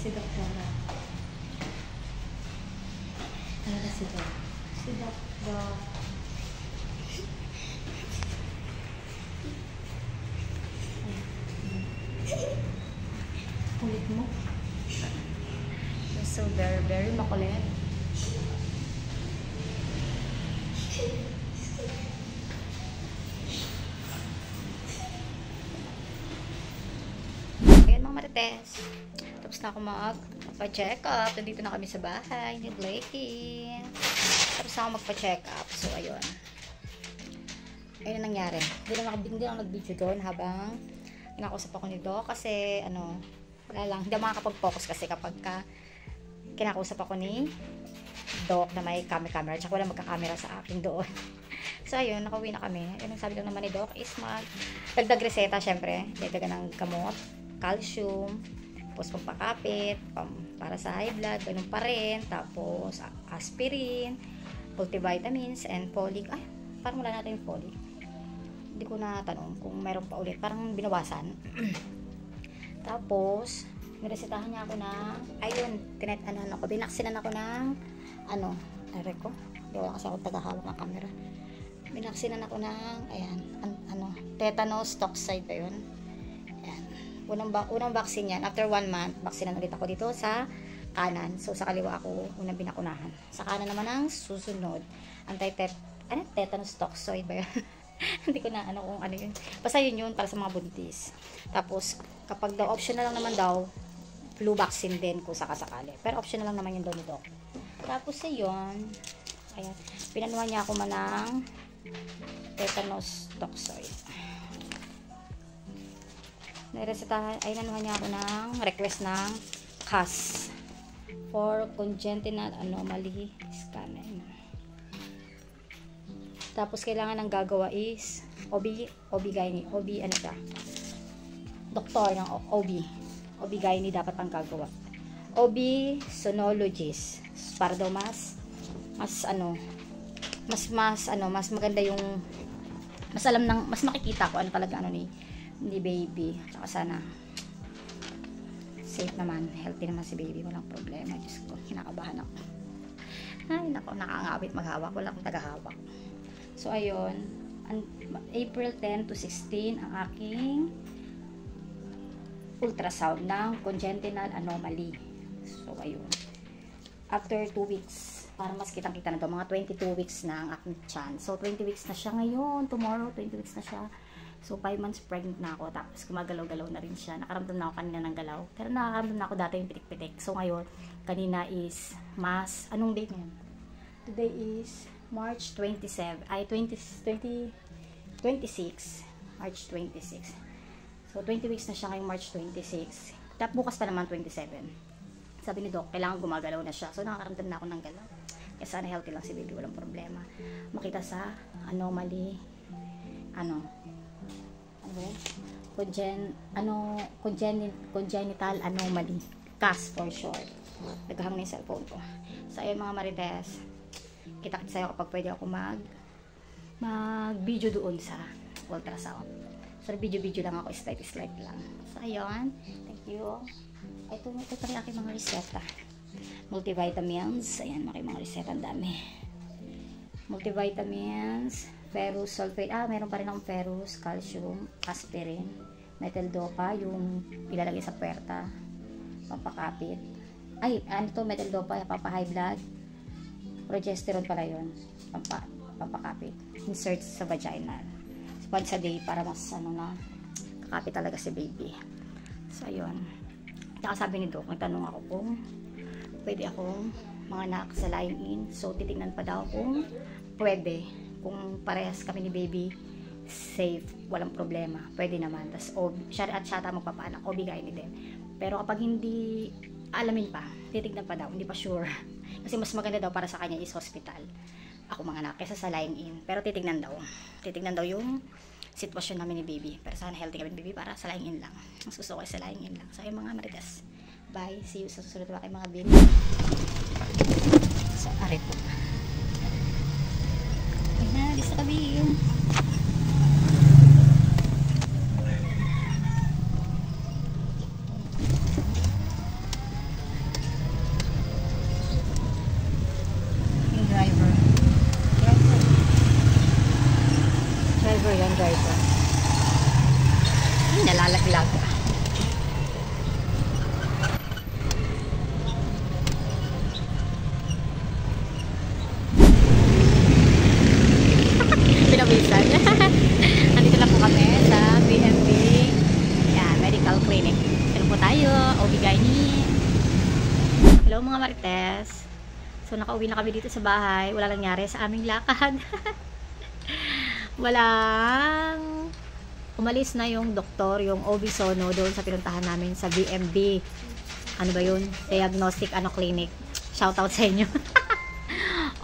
si Doktora. Ano na si Dok? Si Doktor. Kulit mo. You're so very, very makulit. Ayan mga marites. Tapos na ako magpa-check up. Nandito na kami sa bahay ni Blakey. Tapos na ako magpa-check up. So, ayun. Ayun ang nangyari. Hindi lang nag-video doon habang kinakausap ako ni Doc. Kasi, wala lang. Hindi ako makakapag-focus kasi kapag kinakausap ako ni Doc na may camera. Tsaka wala magka-camera sa akin doon. So, ayun. Nakauwi na kami. Ayun ang sabi lang naman ni Doc is dagdag reseta, syempre. Dagdagan ng gamot, calcium, tapos pagpakapit, para sa high blood, ganun pa rin. Tapos, aspirin, multivitamins, and folic. Ay, parang wala natin yung folic. Hindi ko na tanong kung meron pa ulit. Parang binawasan. Tapos, niresetahan niya ako ng, ayun, binaksinan ako ng, ko? Hindi ko kasi ako tagahawak ng camera. Binaksinan ako ng, ayan, tetanus toxoid pa yun. Ayan. Unang vaccine yan. After 1 month, vaksinan ulit ako dito sa kanan. So, sa kaliwa ako, unang binakunahan. Sa kanan naman ang susunod. Tetanus toxoid ba yun? Hindi ko na kung ano yun. Basta yun para sa mga buntis. Tapos, kapag daw, optional lang naman daw, flu vaccine din kung sakasakali. Pero optional lang naman yung daw ni Doc. Tapos, yun, ayan, pinanuhan niya ako manang tetanus toxoid. Nanuhan niya ako ng request ng CAS for congenital anomaly scanning. Tapos kailangan ng gagawa is doktor ng OB-GYN dapat ang gagawa. OB sonologist para daw mas maganda yung mas makikita ko talaga ni baby. Saka sana safe naman, healthy naman si baby, walang problema. Diyos ko, kinakabahan ako. Ay, nakangawit maghawak, wala akong tagahawak. So, ayun, April 10 to 16 ang aking ultrasound ng congenital anomaly. So, ayun. After 2 weeks, para mas kitang-kita na to, mga 22 weeks na ang aking tiyan. So, 20 weeks na siya ngayon. Tomorrow, 20 weeks na siya. So, 5 months pregnant na ako. Tapos, gumagalaw-galaw na rin siya. Nakaramdam na ako kanina ng galaw. Pero nakaramdam na ako dati yung pitik-pitik. So, ngayon, kanina is anong date ngayon? Today is March 26. March 26. So, 20 weeks na siya ngayong March 26. Tapos, bukas pa naman 27. Sabi ni Doc, kailangan gumagalaw na siya. So, nakakaramdam na ako ng galaw. Kaya sana healthy lang si baby, walang problema. Makita sa anomaly, congenital anomaly, CAS for short. Naghahang na yung cellphone ko. So, ayun mga marites, kita-kita sa'yo kapag pwede ako mag-video doon sa ultrasound. So, video lang ako, slide lang. So, ayun, thank you. Ito pa rin aking mga reseta. Multivitamins, ayan, mga reseta, ang dami. Multivitamins, ferrous sulfate, meron pa rin akong ferrous, calcium, aspirin, metal-dopa, yung ilalagay sa puwerta, pampakapit. Metal-dopa, pampa-high blood, progesterone pala yun, pampakapit, insert sa vaginal. Once a day, para mas, kakapit talaga si baby. So, ayun. Saka sabi ni Doc, nagtanong ako kung pwede akong mga anak sa lying-in. So, titignan pa daw kung pwede. Kung parehas kami ni baby, safe, walang problema. Pwede naman. Tapos, siya magpapaanak, OB-GYN din. Pero kapag hindi alamin pa, titignan pa daw, hindi pa sure. Kasi mas maganda daw para sa kanya is hospital. Ako mga anak, kaysa sa lying-in. Pero titignan daw. Titignan daw yung sitwasyon namin ni baby. Pero sana healthy kami ni baby para sa lying-in lang. Mas gusto ko sa lying-in lang. So, ayun mga marites. Bye. See you sa susunod na mga video. So, arit po. Ay na, bisa kami. Hello mga Marites. So nakauwi na kami dito sa bahay. Wala nangyari sa aming lakad. Walang umalis na yung doktor, yung OB Sono doon sa pinuntahan namin sa BMB. Ano ba yun? Diagnostic Clinic. Shoutout sa inyo.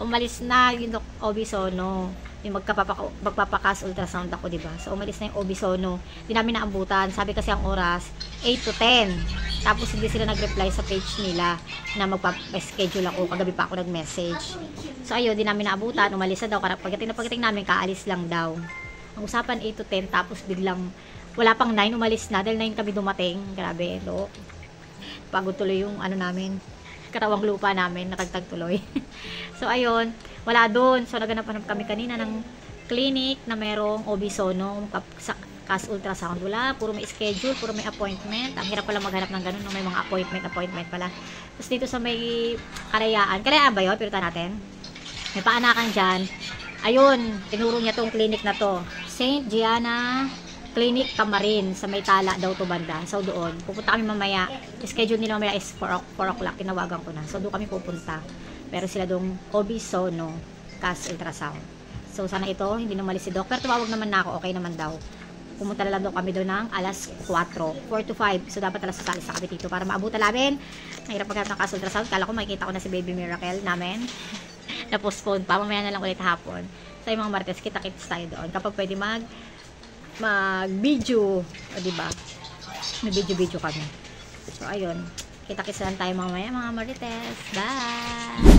Umalis na yung OB Sono. Yung magpapakas ultrasound ako, diba? So, umalis na yung OB Sono. Di namin naabutan. Sabi kasi ang oras, 8 to 10. Tapos, hindi sila nag-reply sa page nila na magpa-schedule ako. Kagabi pa ako nag-message. So, ayun, di namin naabutan. Umalis na daw. Pagdating namin, kaalis lang daw. Ang usapan, 8 to 10. Tapos, biglang, wala pang 9, umalis na. Dahil 9 kami dumating. Grabe, lo. Pagod tuloy yung namin. Karawang lupa namin, nakagtag tuloy. So, ayun, wala doon. So, naganap-hanap kami kanina ng clinic na merong OB Sono, kas ultrasound. Wala, puro may schedule, puro may appointment. Ang hirap pala maghanap ng ganun, no? May mga appointment pala. Tapos dito sa may Kalayaan ba yun? Pirutan natin. May paanakan dyan. Ayun, tinuro niya tong clinic na to. St. Gianna Clinic Camarin sa may Tala daw to banda. So doon, pupunta kami mamaya. Schedule nila mamaya is 4 o'clock. Tinawagan ko na. So doon kami pupunta. Pero sila doon OB Sono, kas ultrasound. So sana ito, hindi na malis si Doc. Pero tumawag naman na ako, okay naman daw. Pumunta na lang daw kami doon ng alas 4 to 5. So dapat alas 6 sa kami dito para maabutan namin. Mahirap maghanap ng kas ultrasound. Kala ko makikita ko na si Baby Miracle namin. Na-postpone pa. Mamaya na lang ulit hapon. So yung mga Marites, kita-kits tayo doon. Kapag pwede mag-video, o diba? May video kami. So, ayun. Kita-kits lang tayo mamaya, mga Marites. Bye!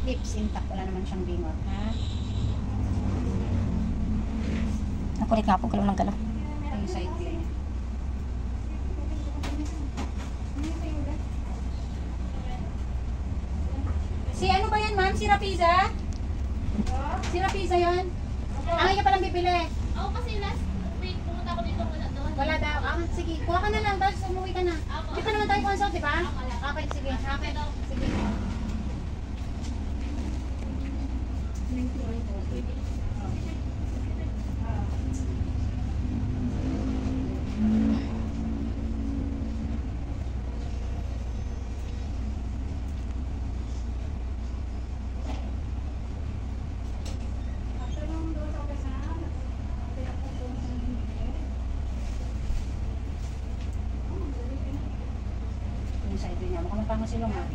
Lips intact, wala naman siyang bingot, ha? Nakulit nga po, galaw ng galaw. Yung side view niya. Si ano ba yan, ma'am? Si Rapiza? Si Rapiza yan? Ang ka palang bibili. Oo, kasi last week pumunta ako dito, wala doon. Wala daw. Sige, kuha ka na lang, tapos umuwi ka na. Dito naman tayo consult, di ba? Okay, sige. Okay. Sige. Sa ito niya, mukhang mapango si Long, ha?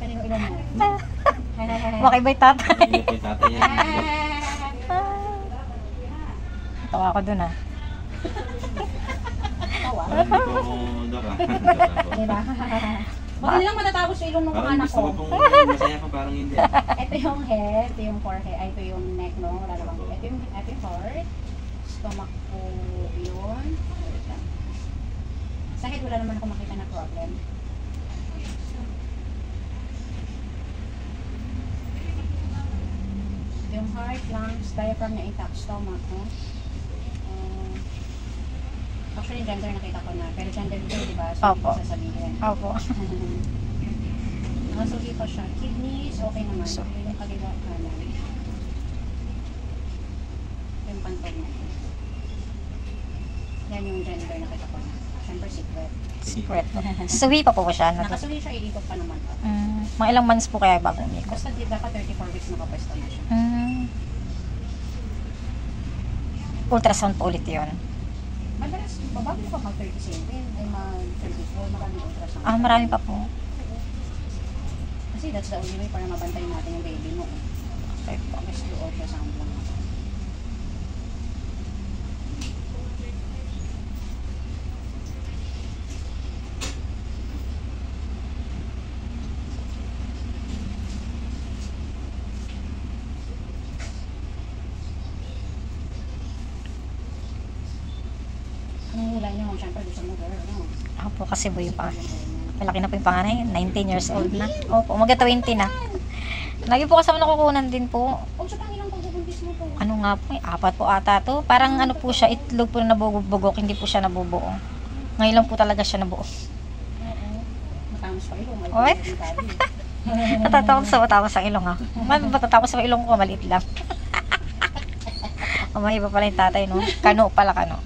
Kanino ilong mo? Bakit ba'y tatay? Yung tatay yan. Tawa ako dun ah. Tawa. Parang hindi ko dok ah. Diba? Baka nilang matatapos sa ilong ng mga Parang anak gusto ko. ko pong masaya pa parang hindi. Ito yung head, ito yung forehead, ito yung neck, no? Wala namang. Ito yung heart, stomach po yun. Sa head, wala naman ako makita na problem. Yung heart, lungs, diaphragm na intact, stomach, no? Actually, gender nakita ko na. Pero gender ko, di ba? So, Opo. hindi ko sasabihin. Opo. Nasugi pa siya. Kidneys, okay naman. So, Yung kaliwa kanan. Yung pantog na. Yan yung gender nakita ko na. Siyempre, secret. Secret. Suwi pa po siya. Nakasuhi siya, iikot pa naman. Mga ilang months po kaya bago umikot? Basta dapat 34 weeks nakapwesto na siya. Ultrasound po ulit yun. Madalas, bago pa mag-37, ay mag-34, maraming ultrasound. Ah, marami pa po. Kasi that's the only way para mabantay natin yung baby mo. Okay po. Just do ultrasound lang. Anong hula niyo? Siyempre gusto mo girl, no? Opo, kasi po yung malaki na po yung panganay. 19 years old na. Opo, mag-20 na. Lagi po kasama nakukunan din po. O, sa pangilang pagbubuntis mo po? Ano nga po, 4 po ata to. Parang ano po siya, itlog po na nabubugok, hindi po siya nabubuo. Ngayon lang po talaga siya nabuo. Oo. Matama Oy. Natatakot sa matapos ang ilong ha. Matatapos sa ilong ko, maliit lang. May iba pala yung tatay, no? Kano pala, kano.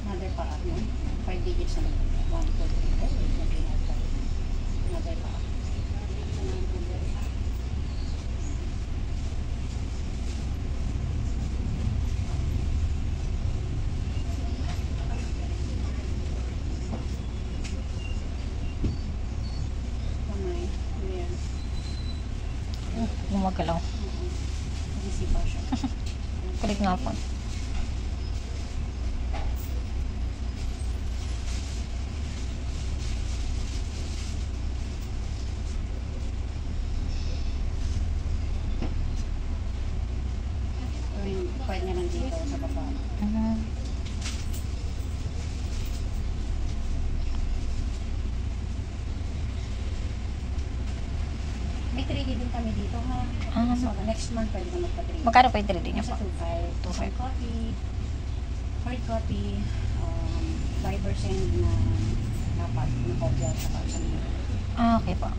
Another pa, no? 5 digits na lang. 1, 2, 3, 4. Another pa. Kamay. Ayan. Gumagalaw. Easy pa siya. Kulit nga po. Pwede niya lang dito sa baba. May 3D din kami dito, ha? So, next month pwede ka magpa-3D. Magkano pa yung 3D niya Sa po? 2.5. 2.5. Hard copy, 5% na dapat na kopya sa kalsang. Okay po.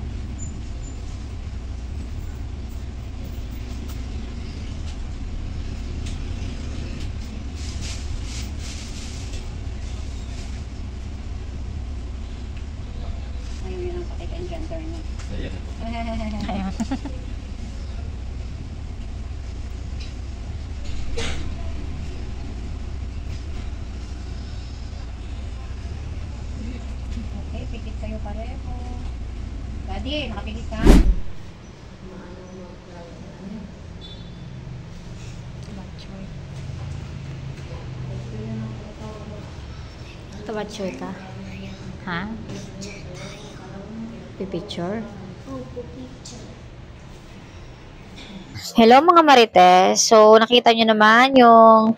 Ayun yun ang pakita yung gender niya. Ayun. Okay, pikit kayo pareho. Daddy, nakapikit ka? Ito ba sure ka? Ha? Pipicture? Hello mga Marites. So, nakita nyo naman yung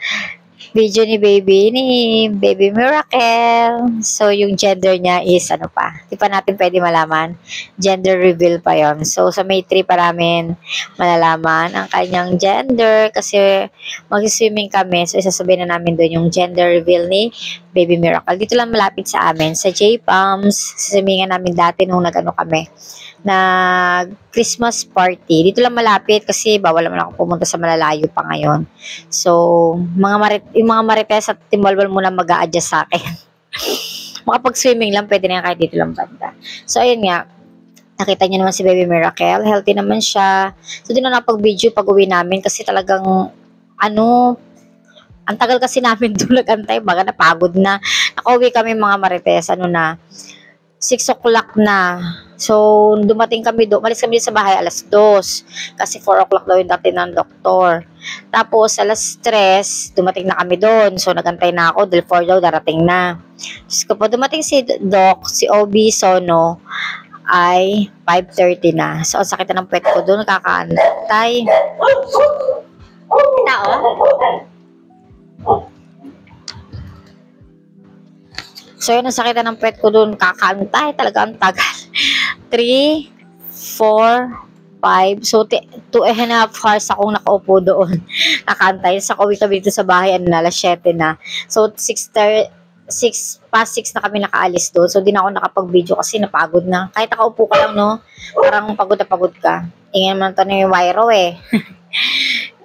video ni Baby Miracle. So, yung gender niya is ano pa. Di pa natin pwede malaman. Gender reveal pa yon. So, sa May 3 pa namin malalaman ang kanyang gender kasi mag-swimming kami. So, isasabihin na namin doon yung gender reveal ni Baby Miracle. Dito lang malapit sa amin. Sa J-Palms. Saswimingan namin dati nung nag-ano kami. Na Christmas party. Dito lang malapit kasi bawal naman ako pumunta sa malalayo pa ngayon. So, yung mga Marites at Timbalbal muna mag-a-adjust sa akin. Makapag-swimming lang, pwede na yan kahit dito lang banda. So, ayun nga. Nakita niyo naman si Baby Miracle. Healthy naman siya. So, di na napag-video pag-uwi namin kasi talagang, ang tagal kasi namin doon nag-antay. Baga napagod na. Nakauwi kami mga Marites, 6 o'clock na. So, dumating kami doon. Malis kami sa bahay alas 2. Kasi 4 o'clock daw yung dating ng doktor. Tapos, alas 3, dumating na kami doon. So, nagantay na ako. Dahil 4 daw, darating na. So, kapag dumating si Doc, si OB Sono, ay 5:30 na. So, ang sakit na ng puwet ko doon. Kakaantay. Tao? So, yun, ang sakit na ng puwet ko doon. Kakaantay. Talaga ang tagal. 3, 4, 5. So, 2.5 hours akong nakaupo doon. Nakaantay. Sa kauwi kami dito sa bahay, alas 7 na. So, 6 na kami nakaalis doon. So, di na ako nakapag-video kasi napagod na. Kahit nakaupo ka lang, no? Parang pagod na pagod ka. Tingnan naman ito na yung Wairo, eh.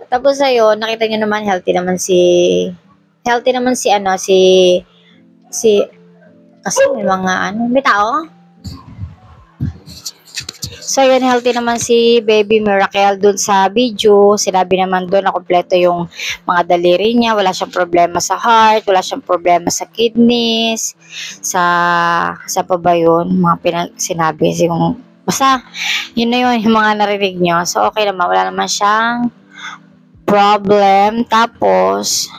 Tapos, ayun, nakita nyo naman, healthy naman si kasi may mga may tao. So, yun, healthy naman si Baby Miracle dun sa video. Sinabi naman dun na kompleto yung mga daliri niya. Wala siyang problema sa heart. Wala siyang problema sa kidneys. Sa pa ba yun? Mga sinabi. Basta, yun na yun, yung mga narinig nyo. So, okay naman. Wala naman siyang problem. Tapos,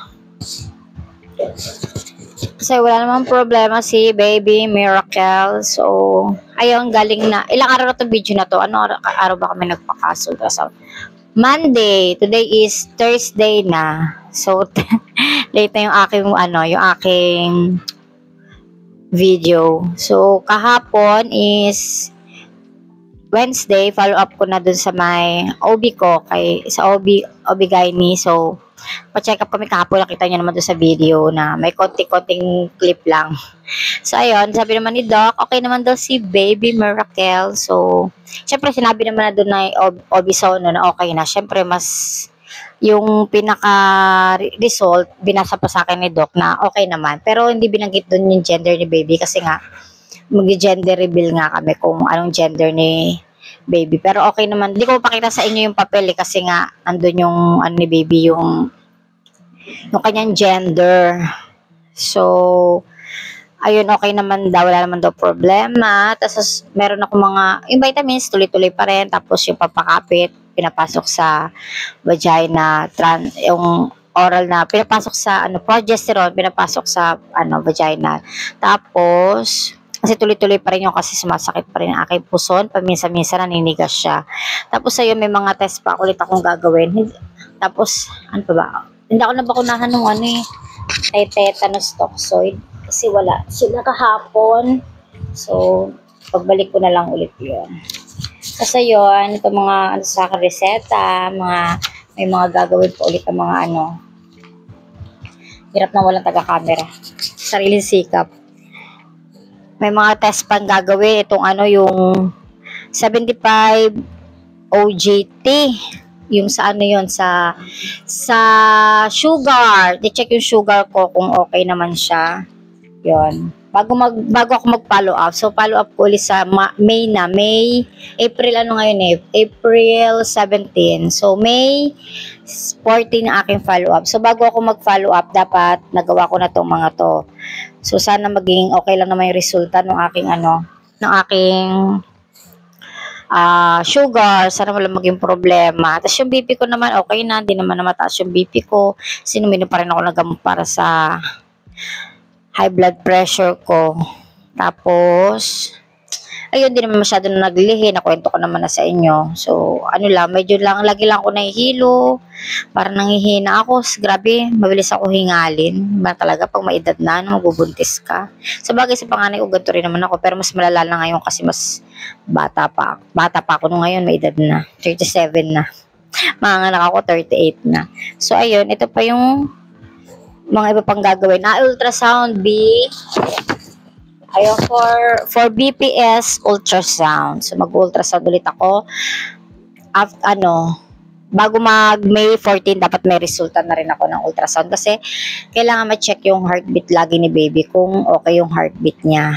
Kasi wala namang problema si Baby Miracle. So, ayun, galing na. Ilang araw na to video na to? Ano araw ba kami nagpa-ultrasound? Monday. Today is Thursday na. So, late na yung aking, yung aking video. So, kahapon is Wednesday, follow up ko na dun sa may OB ko, sa OB-GYN. So, pa-check up kami kahapon, nakita nyo naman dun sa video na may konting-konting clip lang. So, ayun, sabi naman ni Doc, okay naman daw si Baby Miracle. So, syempre, sinabi naman na dun na OB zone na okay na. Syempre, mas yung pinaka-result, binasa pa sa akin ni Doc na okay naman. Pero, hindi binanggit dun yung gender ni Baby kasi nga, mag-gender reveal nga kami kung anong gender ni Baby. Pero okay naman. Hindi ko pakita sa inyo yung papel kasi nga andun yung ni Baby yung kanyang gender. So, ayun, okay naman daw. Wala naman daw problema. Tapos, meron ako yung vitamins, tuloy-tuloy pa rin. Tapos, yung papakapit, pinapasok sa vagina, yung oral na, pinapasok sa, progesterone, pinapasok sa, vagina. Tapos, kasi tuloy-tuloy pa rin yung kasi sumasakit pa rin ang aking puson. Paminsan-minsan naninigas siya. Tapos ayun, may mga test pa ulit akong gagawin. Tapos, ano pa ba? Hindi ako nabakunahan ng ay tetanus toxoid. Kasi wala sila kahapon. So, pagbalik ko na lang ulit yun. Kasi yun, ito mga sa akin reseta, may mga gagawin pa ulit ang mga hirap na walang taga-camera. Sariling sikap. May mga test pang gagawin. Itong yung 75 OGT. Yung sa yun, sa sugar. I-check yung sugar ko kung okay naman siya. Yun. Bago ako mag-follow up. So, follow up ko ulit sa April April 17. So, May 14 ang aking follow up. So, bago ako mag-follow up, dapat nagawa ko na tong mga to. So, sana maging okay lang naman yung resulta ng aking sugar. Sana wala maging problema. Tapos yung BP ko naman, okay na. Hindi naman na mataas yung BP ko. Sinuminom pa rin ako ng gamot para sa high blood pressure ko. Tapos, ayun, di naman masyado na naglihi. Nakwento ko naman na sa inyo. So, medyo lang, lagi lang ako nahihilo. Parang nangihina ako. Grabe, mabilis ako hingalin. Ba talaga, pag may edad na, magbubuntis ka. Sa bagay, sa panganay ko, ganito rin naman ako. Pero mas malala na ngayon kasi mas bata pa. Bata pa ako nung ngayon, may edad na. 37 na. Manganganak ako, 38 na. So, ayun, ito pa yung mga iba pang gagawin. Ultrasound B. Ayun, for BPS ultrasound. So, mag-ultrasound ulit ako. Bago mag-May 14, dapat may resulta na rin ako ng ultrasound. Kasi, kailangan ma-check yung heartbeat lagi ni Baby kung okay yung heartbeat niya.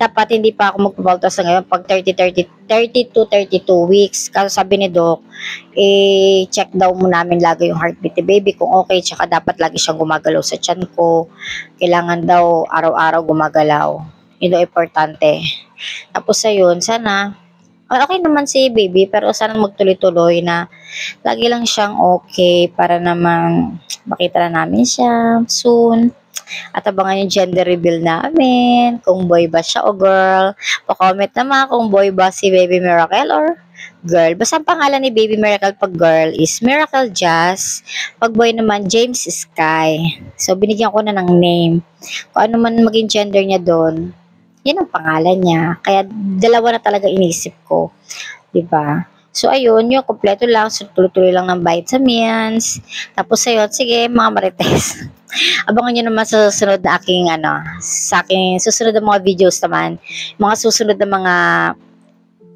Dapat hindi pa ako magpapultrasound ngayon pag 30 to 32 weeks. Kasi sabi ni Doc, check daw mo namin lagi yung heartbeat ni Baby kung okay. Tsaka dapat lagi siyang gumagalaw sa tiyan ko. Kailangan daw araw-araw gumagalaw. Yun daw importante. Tapos ayun, sana okay naman si Baby, pero sana magtuloy-tuloy na lagi lang siyang okay para naman makita na namin siya soon. At abangan yung gender reveal namin, kung boy ba siya o girl. Pa-comment naman kung boy ba si Baby Miracle or girl. Basta ang pangalan ni Baby Miracle pag girl is Miracle Jazz. Pag boy naman, James Sky. So, binigyan ko na ng name. Kung ano man maging gender niya doon, yan ang pangalan niya. Kaya, dalawa na talaga inisip ko. Diba? So, ayun, yung kompleto lang. So, tuloy-tuloy lang ng vitamins. Tapos, ayun, sige, mga marites. Abangan nyo naman sa susunod na aking, sa aking susunod na mga videos naman. Mga susunod na mga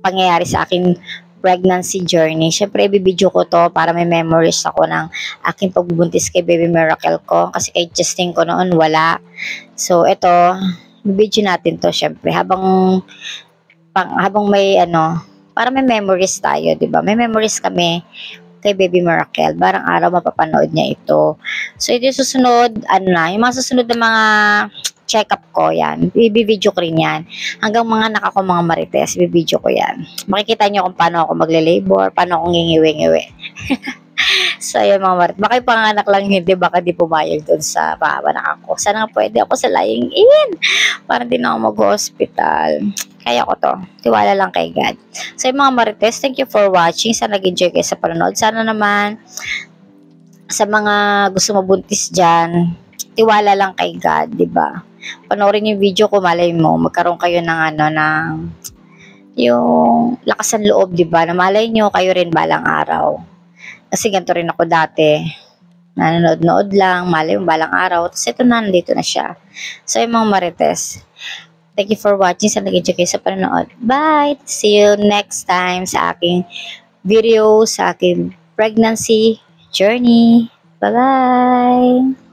pangyayari sa aking pregnancy journey. Siyempre, ibibideo ko to para may memories ako ng aking pagbubuntis kay Baby Miracle ko. Kasi kay Justin ko noon, wala. So, ito, ibibideo natin to, siyempre. Habang may, para may memories tayo, diba? May memories kami kay Baby Miracle. Barang araw mapapanood niya ito. So, ito yung susunod, yung mga susunod na mga check-up ko, yan. Ibibideo ko rin yan. Hanggang mga anak ako, mga marites, ibibideo ko yan. Makikita nyo kung paano ako magle-labor, paano ako ngingiwi-ngiwi. So, ayun mga Marites. Baka yung panganak lang hindi, baka di pumayag doon sa panganak ako. Sana nga pwede ako sa lying in. Para di na ako mag-hospital. Kaya ko to. Tiwala lang kay God. So, yung mga Marites, thank you for watching. Sana nag-enjoy kayo sa panonood. Sana naman, sa mga gusto mabuntis dyan, tiwala lang kay God, di ba? Panoorin yung video ko, malay mo, magkaroon kayo ng yung lakas ng loob, di ba? Na malay nyo, kayo rin balang araw. Kasi ganito rin ako dati. Nanonood-nood lang, malay mo balang araw. Tapos ito na, nandito na siya. So, yung mga Marites, thank you for watching. Sana nag-enjoy kayo sa panonood. Bye! See you next time sa aking video, sa aking pregnancy journey. Bye-bye!